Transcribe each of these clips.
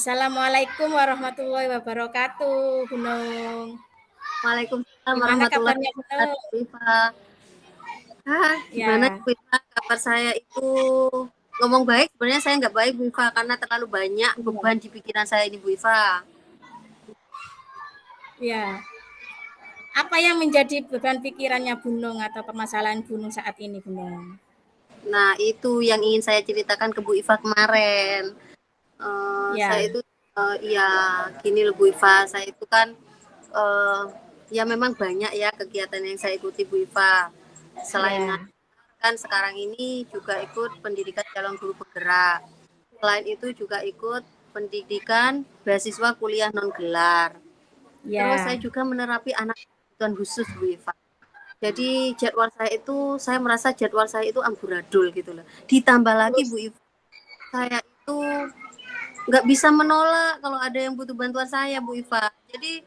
Assalamualaikum warahmatullahi wabarakatuh, Gunung. Waalaikumsalam Gimana warahmatullahi kabarnya, wabarakatuh, Gunung? Bu Iva. Gimana Ya, Bu Iva? Kabar saya itu ngomong baik, sebenarnya saya nggak baik Bu Iva karena terlalu banyak iya. beban di pikiran saya ini Bu Iva. Ya. Apa yang menjadi beban pikirannya Gunung atau permasalahan Gunung saat ini, Gunung? Nah, itu yang ingin saya ceritakan ke Bu Iva kemarin. Ya, Saya itu ya gini loh Bu Iva, saya itu kan ya memang banyak ya kegiatan yang saya ikuti Bu Iva. Selain ya, kan sekarang ini juga ikut pendidikan calon guru penggerak. Selain itu juga ikut pendidikan beasiswa kuliah non gelar. Terus saya ya, juga menerapi anak kebutuhan khusus Bu Iva. Jadi jadwal saya itu, saya merasa jadwal saya itu amburadul gitu loh. Ditambah lagi terus Bu Iva, saya itu nggak bisa menolak kalau ada yang butuh bantuan saya Bu Iva. Jadi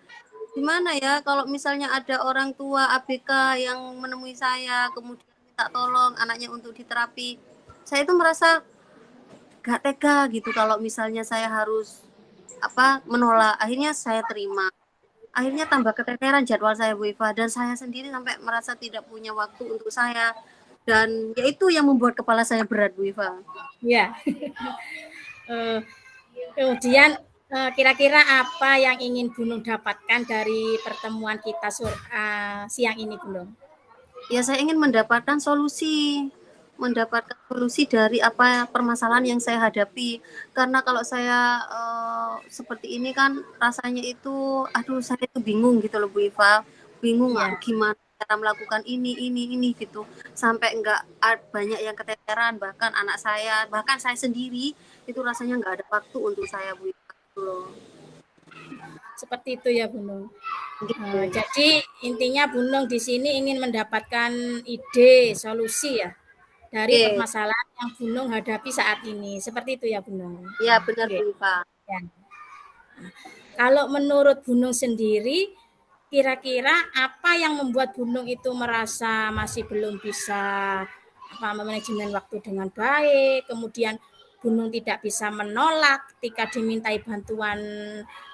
gimana ya kalau misalnya ada orang tua ABK yang menemui saya kemudian minta tolong anaknya untuk diterapi, saya itu merasa gak tega gitu kalau misalnya saya harus menolak. Akhirnya saya terima. Akhirnya tambah keteteran jadwal saya Bu Iva dan saya sendiri sampai merasa tidak punya waktu untuk saya dan ya itu yang membuat kepala saya berat Bu Iva. ya. Eh, Kemudian kira-kira apa yang ingin Gunung dapatkan dari pertemuan kita siang ini, Gunung? Ya saya ingin mendapatkan solusi dari apa permasalahan yang saya hadapi karena kalau saya seperti ini kan rasanya itu aduh saya itu bingung gitu loh Bu Iva, bingung Ya, gimana cara melakukan ini gitu sampai enggak banyak yang keteteran bahkan anak saya bahkan saya sendiri itu rasanya nggak ada waktu untuk saya Bu Iva gitu loh. seperti itu ya, Gunung. Gitu. Jadi intinya Bunung di sini ingin mendapatkan ide solusi ya dari Oke, permasalahan yang Bunung hadapi saat ini. Seperti itu ya Bunung. ya benar Oke. Bu Iva. Ya. Kalau menurut Bunung sendiri, kira-kira apa yang membuat Bunung itu merasa masih belum bisa manajemen waktu dengan baik, kemudian Bunung tidak bisa menolak ketika dimintai bantuan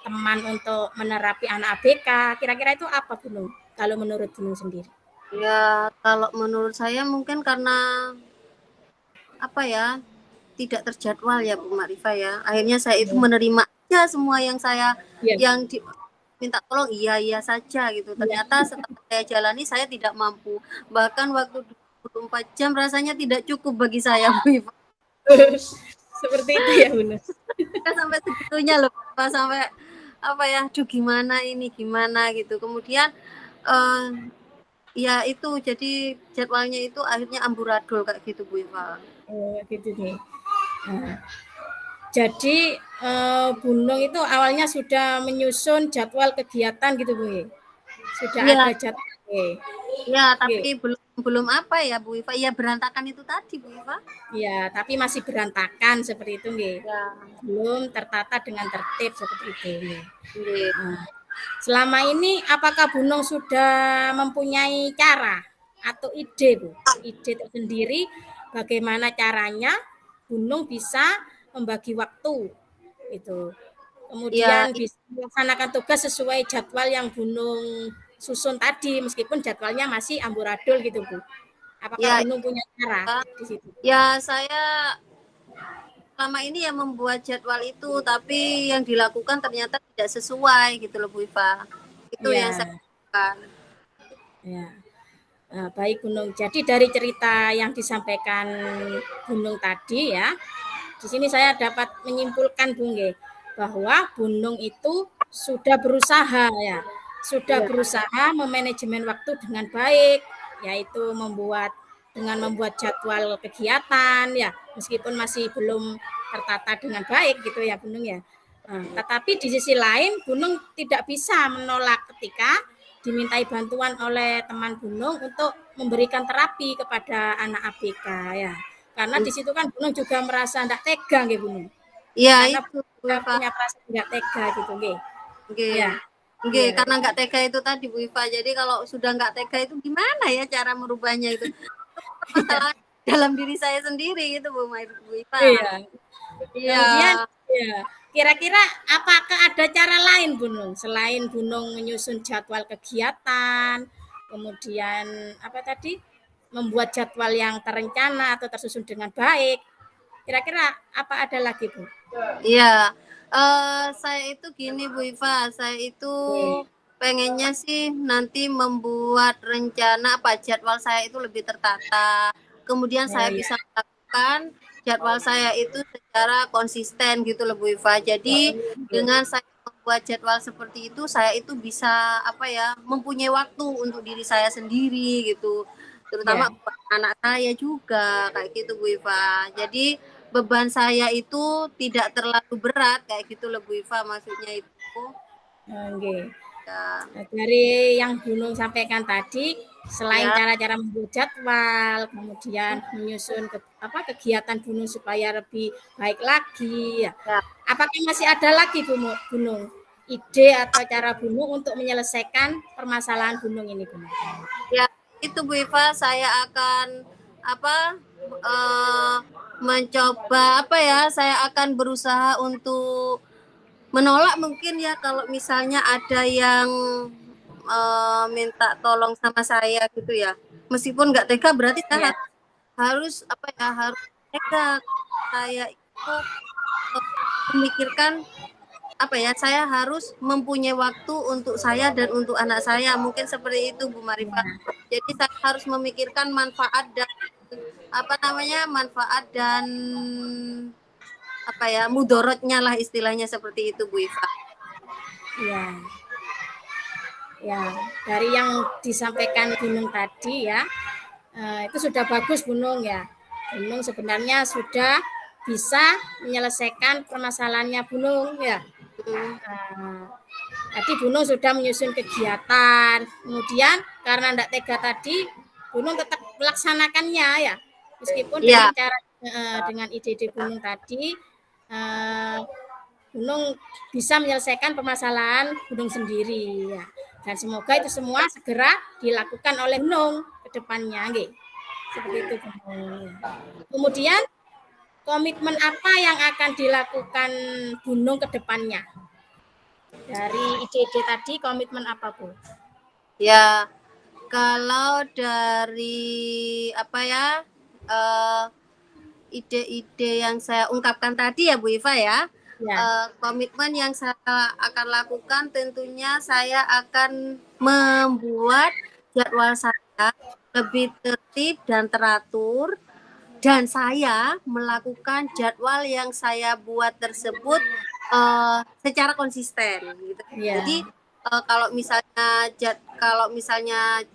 teman untuk menerapi anak ABK. Kira-kira itu apa Bunung? Kalau menurut Bunung sendiri? Ya, kalau menurut saya mungkin karena apa ya, tidak terjadwal ya Bu Marifa ya. Akhirnya saya itu menerima aja semua yang saya Iya, yang minta tolong iya saja gitu. iya. Ternyata setelah saya jalani saya tidak mampu. Bahkan waktu 24 jam rasanya tidak cukup bagi saya Bu Iva. Seperti itu ya Bunung. Sampai segitunya loh Pak, sampai apa ya, aduh gimana ini gimana gitu. Kemudian eh ya itu jadi jadwalnya itu akhirnya amburadul kayak gitu Bu Iva. Oh, gitu nih. Nah, jadi Bunung itu awalnya sudah menyusun jadwal kegiatan gitu Bu. Sudah Iya, ada jadwal. Oke. ya, Oke. tapi belum belum apa ya Bu Iva, ya berantakan itu tadi Bu Iva. Ya, tapi masih berantakan seperti itu nggih. Ya, Belum tertata dengan tertib seperti itu nggih. nggih. Nah, selama ini apakah Bunung sudah mempunyai cara atau ide, Bu? Ide tersendiri bagaimana caranya Bunung bisa membagi waktu itu. Ya, Kemudian bisa melaksanakan tugas sesuai jadwal yang Bunung susun tadi meskipun jadwalnya masih amburadul gitu, Bu. Apakah ya, Bunung punya cara di situ? ya saya selama ini yang membuat jadwal itu, tapi yang dilakukan ternyata tidak sesuai gitu loh Bu Iva. Itu yang saya Ya, lakukan. ya. Nah, baik Gunung. Jadi dari cerita yang disampaikan Gunung tadi ya, di sini saya dapat menyimpulkan Bung Ge, bahwa Gunung itu sudah berusaha ya, sudah Ya, berusaha memanajemen waktu dengan baik, yaitu membuat jadwal kegiatan ya, meskipun masih belum tertata dengan baik gitu ya Gunung ya. Nah, tetapi di sisi lain Gunung tidak bisa menolak ketika dimintai bantuan oleh teman Gunung untuk memberikan terapi kepada anak ABK ya. Karena di situ kan Gunung juga merasa tidak tega gitu Gunung. ya Karena itu Bu kita Iva. punya perasaan tidak tega gitu nggih. Oke. Ya. Oke, Iya. karena nggak tega itu tadi Bu Iva. Jadi kalau sudah nggak tega itu gimana ya cara merubahnya itu? Masalah dalam diri saya sendiri gitu Bu Iva. Iya. Kemudian Iya. ya, kira-kira apakah ada cara lain Bunung selain Bunung menyusun jadwal kegiatan, kemudian apa tadi membuat jadwal yang terencana atau tersusun dengan baik. Kira-kira apa ada lagi Bu? Iya, saya itu gini Bu Iva, saya itu Oke. pengennya sih nanti membuat rencana apa jadwal saya itu lebih tertata. Kemudian Oh saya ya, bisa melakukan jadwal saya itu secara konsisten gitu loh Bu Iva. Jadi dengan saya membuat jadwal seperti itu, saya itu bisa apa ya, mempunyai waktu untuk diri saya sendiri gitu. Terutama ya, buat anak saya juga kayak gitu Bu Iva. Jadi beban saya itu tidak terlalu berat kayak gitu loh Bu Iva maksudnya itu oke. ya, Nah, dari yang Gunung sampaikan tadi, selain ya, cara-cara membuat jadwal, kemudian menyusun kegiatan Gunung supaya lebih baik lagi, ya. ya, Apakah masih ada lagi Gunung ide atau cara Gunung untuk menyelesaikan permasalahan Gunung ini, Gunung? ya itu Bu Iva saya akan apa eh, mencoba apa ya saya akan berusaha untuk menolak mungkin ya kalau misalnya ada yang minta tolong sama saya gitu ya meskipun nggak tega berarti saya Ya, harus apa ya harus tega saya itu memikirkan apa ya saya harus mempunyai waktu untuk saya dan untuk anak saya mungkin seperti itu Bu Marifa ya, jadi saya harus memikirkan manfaat dan apa namanya manfaat dan apa ya mudorotnya lah istilahnya seperti itu Bu Iva. ya, ya. Dari yang disampaikan Gunung tadi ya, itu sudah bagus Gunung ya. Gunung sebenarnya sudah bisa menyelesaikan permasalahannya Gunung ya. Hmm, Nah, tadi Gunung sudah menyusun kegiatan, kemudian karena tidak tega tadi, Gunung tetap melaksanakannya ya, meskipun dengan ya, cara dengan ide-ide Gunung tadi, eh, Gunung bisa menyelesaikan permasalahan Gunung sendiri ya. Dan semoga itu semua segera dilakukan oleh Gunung ke depannya, nggih. Seperti itu Gunung. Kemudian komitmen apa yang akan dilakukan Gunung ke depannya? Dari ide-ide tadi komitmen apa Bu? ya. Kalau dari apa ya eh, ide-ide yang saya ungkapkan tadi ya Bu Iva ya, Ya, komitmen yang saya akan lakukan tentunya saya akan membuat jadwal saya lebih tertib dan teratur dan saya melakukan jadwal yang saya buat tersebut secara konsisten gitu. ya, Jadi kalau misalnya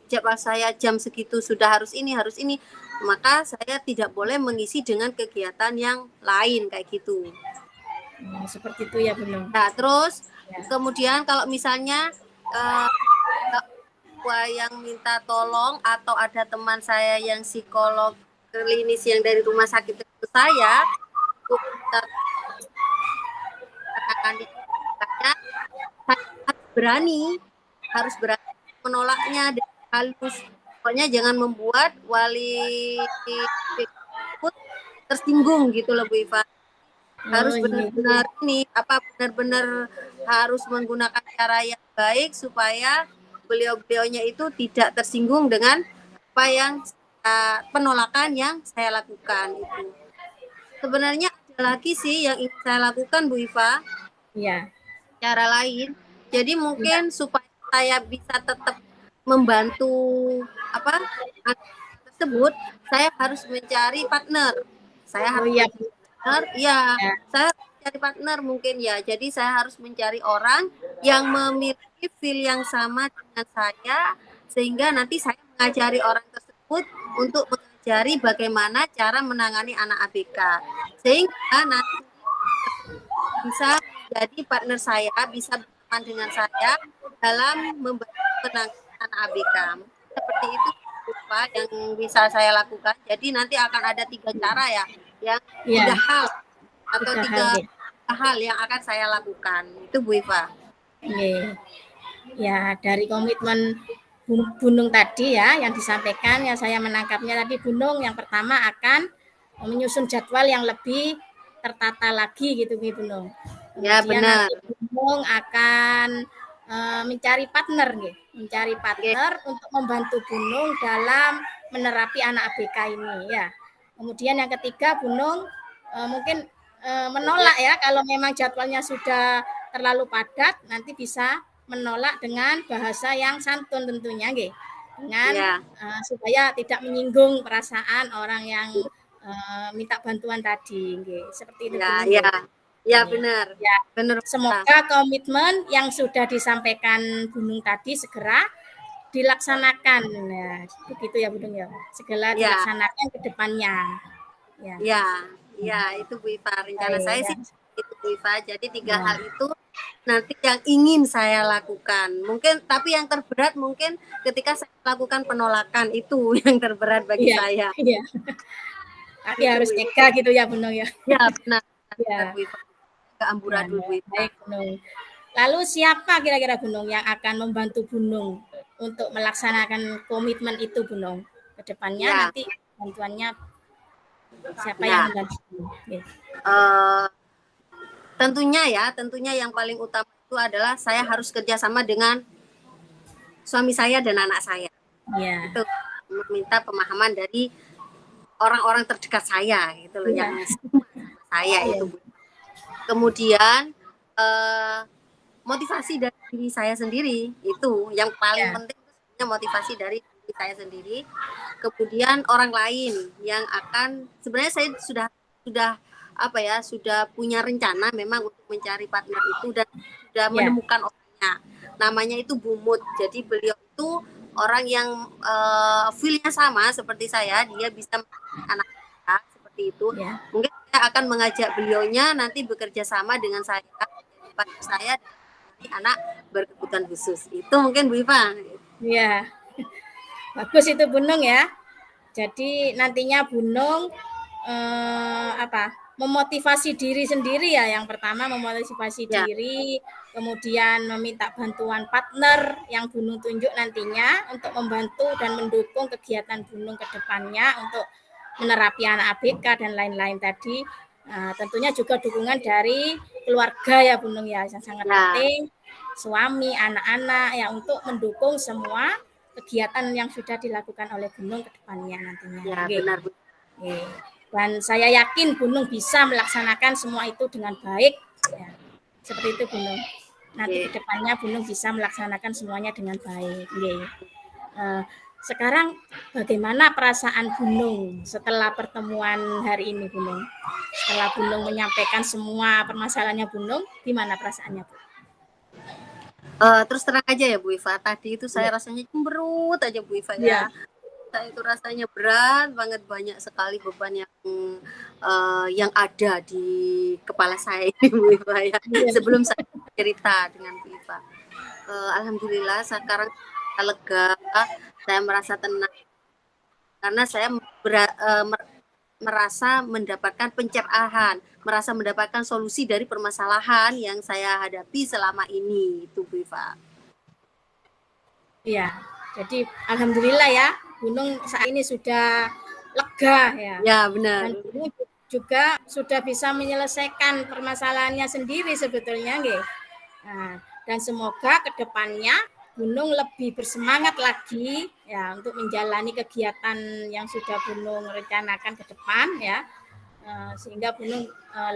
jadwal saya jam segitu sudah harus ini, maka saya tidak boleh mengisi dengan kegiatan yang lain kayak gitu. seperti itu ya Gunung. Nah, terus Ya, kemudian kalau misalnya eh, yang minta tolong atau ada teman saya yang psikolog klinis yang dari rumah sakit itu saya menanganinya saya harus berani menolaknya dengan halus. Pokoknya jangan membuat wali tersebut tersinggung gitu loh Bu Iva. oh Harus iya, benar-benar ini apa benar-benar harus menggunakan cara yang baik supaya beliau-beliaunya itu tidak tersinggung dengan apa yang penolakan yang saya lakukan itu. Sebenarnya ada lagi sih yang ingin saya lakukan Bu Iva, iya, cara lain. Jadi iya. mungkin supaya saya bisa tetap membantu apa anak tersebut, saya harus mencari partner. Saya Oh harus iya, mencari partner, ya, ya. saya harus mencari partner mungkin ya. Jadi saya harus mencari orang yang memiliki feel yang sama dengan saya, sehingga nanti saya mengajari orang tersebut untuk mengajari bagaimana cara menangani anak ABK. Sehingga nanti bisa menjadi partner saya, bisa berteman dengan saya dalam membantu penanganan anak ABK. Seperti itu Pak yang bisa saya lakukan. Jadi nanti akan ada 3 cara ya, yang Iya, 3 hal atau tiga hal tiga nggih. hal yang akan saya lakukan. Itu Bu Iva. Nggih. Ya, dari komitmen Gunung tadi ya yang disampaikan yang saya menangkapnya tadi Gunung yang pertama akan menyusun jadwal yang lebih tertata lagi gitu nggih Gunung. Ya, Kemudian benar. nanti Gunung akan mencari partner nggih, mencari Oke. partner untuk membantu Gunung dalam menerapi anak ABK ini ya. Kemudian yang ketiga Gunung mungkin menolak ya kalau memang jadwalnya sudah terlalu padat, nanti bisa menolak dengan bahasa yang santun tentunya nggih. Dengan Ya, supaya tidak menyinggung perasaan orang yang minta bantuan tadi nggih. Seperti itu ya, Gunung ya. nggih. Ya, Nggih. benar. Ya, Benar. Pak. semoga komitmen yang sudah disampaikan Gunung tadi segera dilaksanakan. Nah, begitu ya Gunung ya. Segera Ya, dilaksanakan ke depannya. Ya. ya, ya, itu Bu Iva. Rencana Baik, saya ya. sih itu Bu Iva. Jadi 3 Ya. hal itu nanti yang ingin saya lakukan. Mungkin tapi yang terberat mungkin ketika saya lakukan penolakan itu yang terberat bagi Iya, saya. iya. Tapi Itu harus Bu Iva. tega gitu ya Gunung ya. Ya, benar. Benar Ya. Bu Iva. Ke Ya, amburadul Bu Iva. baik Gunung. Lalu siapa kira-kira Gunung yang akan membantu Gunung untuk melaksanakan komitmen itu Gunung? Kedepannya Ya, nanti bantuannya siapa yang ya. membantu Gunung? Ya. Eh, tentunya yang paling utama itu adalah saya harus kerjasama dengan suami saya dan anak saya. Ya. Itu meminta pemahaman dari orang-orang terdekat saya gitu loh, Ya. yang saya Ya. itu. Kemudian motivasi dari diri saya sendiri itu yang paling Ya. penting, itu motivasi dari diri saya sendiri. Kemudian orang lain yang akan, sebenarnya saya sudah punya rencana memang untuk mencari partner itu dan sudah Ya. menemukan orangnya. Namanya itu Bumut. Jadi beliau itu orang yang feel-nya sama seperti saya, dia bisa anak saya seperti itu. Ya. Mungkin saya akan mengajak beliaunya nanti bekerja sama dengan saya, jadi partner saya dan anak berkebutuhan khusus. Itu mungkin Bu Iva. Ya. Bagus itu Gunung ya. Jadi nantinya Gunung memotivasi diri sendiri ya. Yang pertama memotivasi Ya. diri, kemudian meminta bantuan partner yang Gunung tunjuk nantinya untuk membantu dan mendukung kegiatan Gunung ke depannya untuk menerapi anak ABK dan lain-lain tadi. Tentunya juga dukungan dari keluarga ya Gunung ya, yang sangat penting, suami, anak-anak ya, untuk mendukung semua kegiatan yang sudah dilakukan oleh Gunung ke depannya nantinya. Ya, benar Bu. Dan saya yakin Gunung bisa melaksanakan semua itu dengan baik. Ya, seperti itu Gunung. Nanti ke depannya Gunung bisa melaksanakan semuanya dengan baik. Sekarang bagaimana perasaan Gunung setelah pertemuan hari ini Gunung? Setelah Gunung menyampaikan semua permasalahannya Gunung, gimana perasaannya Bu? Terus terang aja ya Bu Iva, tadi itu saya rasanya cemberut aja Bu Iva ya. Saya itu rasanya berat banget, banyak sekali beban yang ada di kepala saya ini Bu Iva ya. Sebelum saya cerita dengan Bu Iva, alhamdulillah sekarang saya lega, saya merasa tenang karena saya merasa mendapatkan pencerahan, merasa mendapatkan solusi dari permasalahan yang saya hadapi selama ini, itu Bu Iva. Iya, jadi alhamdulillah ya, Gunung saat ini sudah lega ya. Ya, benar. Dan Gunung juga sudah bisa menyelesaikan permasalahannya sendiri sebetulnya nggih. Nah, dan semoga ke depannya Gunung lebih bersemangat lagi ya untuk menjalani kegiatan yang sudah Gunung rencanakan ke depan ya. Sehingga Gunung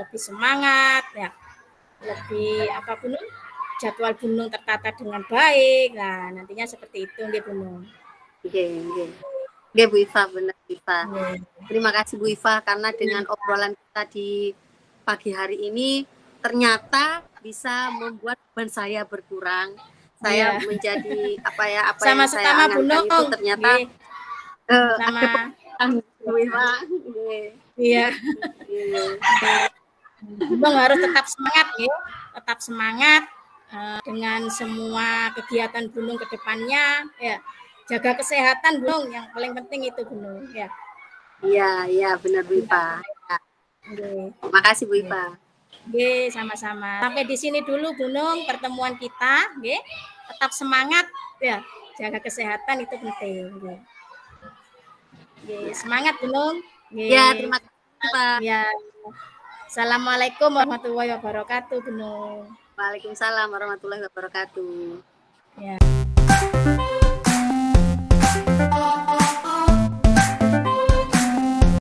lebih semangat ya. Lebih Gunung jadwal Gunung tertata dengan baik. Nah, nantinya seperti itu nggih Gunung. Nggih Bu Iva, benar Bu Iva. Terima kasih Bu Iva karena dengan obrolan kita di pagi hari ini ternyata bisa membuat beban saya berkurang. Saya menjadi apa yang saya angankan itu ternyata sama Bu Iva. Iya. Bang harus tetap semangat ya, tetap semangat dengan semua kegiatan Gunung ke depannya ya. Jaga kesehatan Gunung, yang paling penting itu Gunung ya. Iya, benar Bu Iva. Terima kasih Bu Iva. Oke, sama-sama. Sampai di sini dulu Gunung pertemuan kita, oke. Tetap semangat ya. Jaga kesehatan itu penting. Oke. Semangat Gunung. Ya, terima kasih Pak. Ya. Assalamualaikum warahmatullahi wabarakatuh, Gunung. Waalaikumsalam warahmatullahi wabarakatuh. Ya.